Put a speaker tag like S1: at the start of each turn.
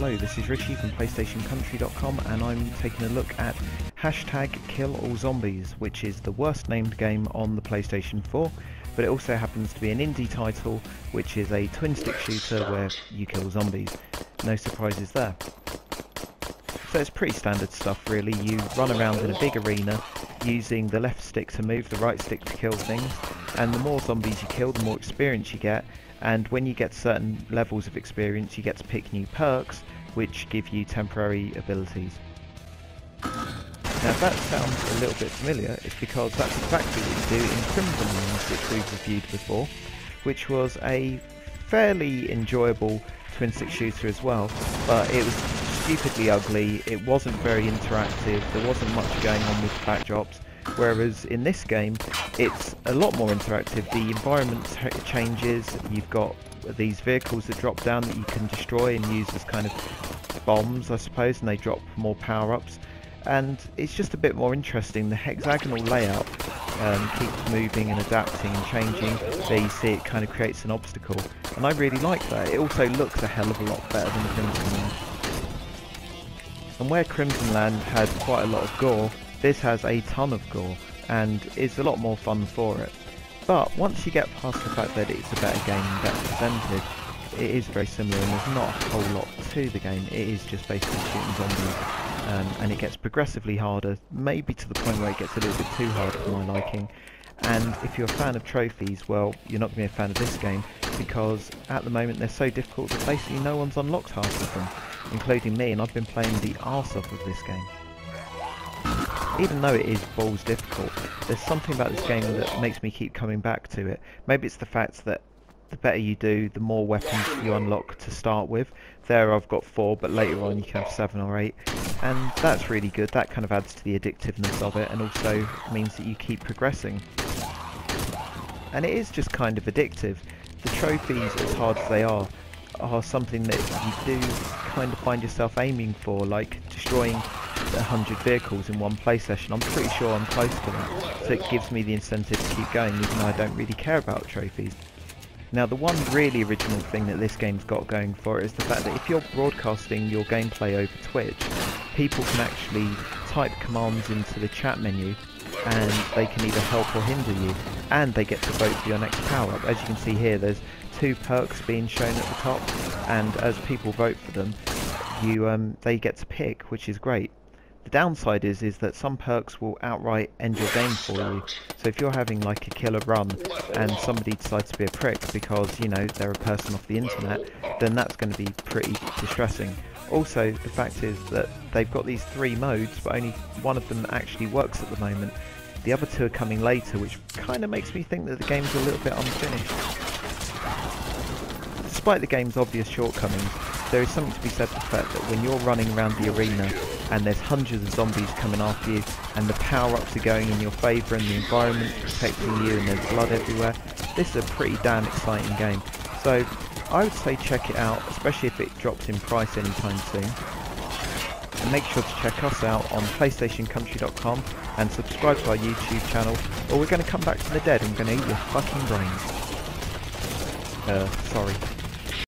S1: Hello, this is Richie from PlayStationCountry.com and I'm taking a look at #killallzombies, which is the worst named game on the PlayStation 4, but it also happens to be an indie title, which is a twin-stick shooter where you kill zombies. No surprises there. So it's pretty standard stuff really. You run around in a big arena using the left stick to move, the right stick to kill things, and the more zombies you kill, the more experience you get, and when you get certain levels of experience you get to pick new perks which give you temporary abilities. Now if that sounds a little bit familiar, it's because that's exactly what you do in Crimson Lands, which we've reviewed before, which was a fairly enjoyable twin-stick shooter as well, but it was stupidly ugly, it wasn't very interactive, there wasn't much going on with backdrops, whereas in this game it's a lot more interactive. The environment changes, you've got these vehicles that drop down that you can destroy and use as kind of bombs I suppose, and they drop more power-ups, and it's just a bit more interesting. The hexagonal layout keeps moving and adapting and changing. There you see it kind of creates an obstacle, and I really like that. It also looks a hell of a lot better than Crimson Land. And where Crimson Land had quite a lot of gore, this has a ton of gore and is a lot more fun for it. But once you get past the fact that it's a better game and better presented, it is very similar and there's not a whole lot to the game. It is just basically shooting zombies, and it gets progressively harder, maybe to the point where it gets a little bit too hard for my liking. And if you're a fan of trophies, well, you're not going to be a fan of this game, because at the moment they're so difficult that basically no one's unlocked half of them, including me, and I've been playing the arse off of this game. Even though it is balls difficult, there's something about this game that makes me keep coming back to it. Maybe it's the fact that the better you do, the more weapons you unlock to start with. There I've got 4, but later on you can have 7 or 8, and that's really good. That kind of adds to the addictiveness of it, and also means that you keep progressing. And it is just kind of addictive. The trophies, as hard as they are something that you do kind of find yourself aiming for, like destroying 100 vehicles in one play session. I'm pretty sure I'm close to that, so it gives me the incentive to keep going even though I don't really care about trophies. Now the one really original thing that this game's got going for it is the fact that if you're broadcasting your gameplay over Twitch, people can actually type commands into the chat menu and they can either help or hinder you, and they get to vote for your next power-up. As you can see here, there's 2 perks being shown at the top, and as people vote for them, they get to pick, which is great. The downside is that some perks will outright end your game for you. So if you're having like a killer run and somebody decides to be a prick because, you know, they're a person off the internet, then that's going to be pretty distressing. Also, the fact is that they've got these 3 modes, but only one of them actually works at the moment. The other 2 are coming later, which kind of makes me think that the game's a little bit unfinished. Despite the game's obvious shortcomings, there is something to be said for the fact that when you're running around the arena and there's hundreds of zombies coming after you and the power-ups are going in your favour and the environment's protecting you and there's blood everywhere, this is a pretty damn exciting game. So I would say check it out, especially if it drops in price anytime soon. And make sure to check us out on PlayStationCountry.com and subscribe to our YouTube channel, or we're going to come back from the dead and we're going to eat your fucking brains. Sorry.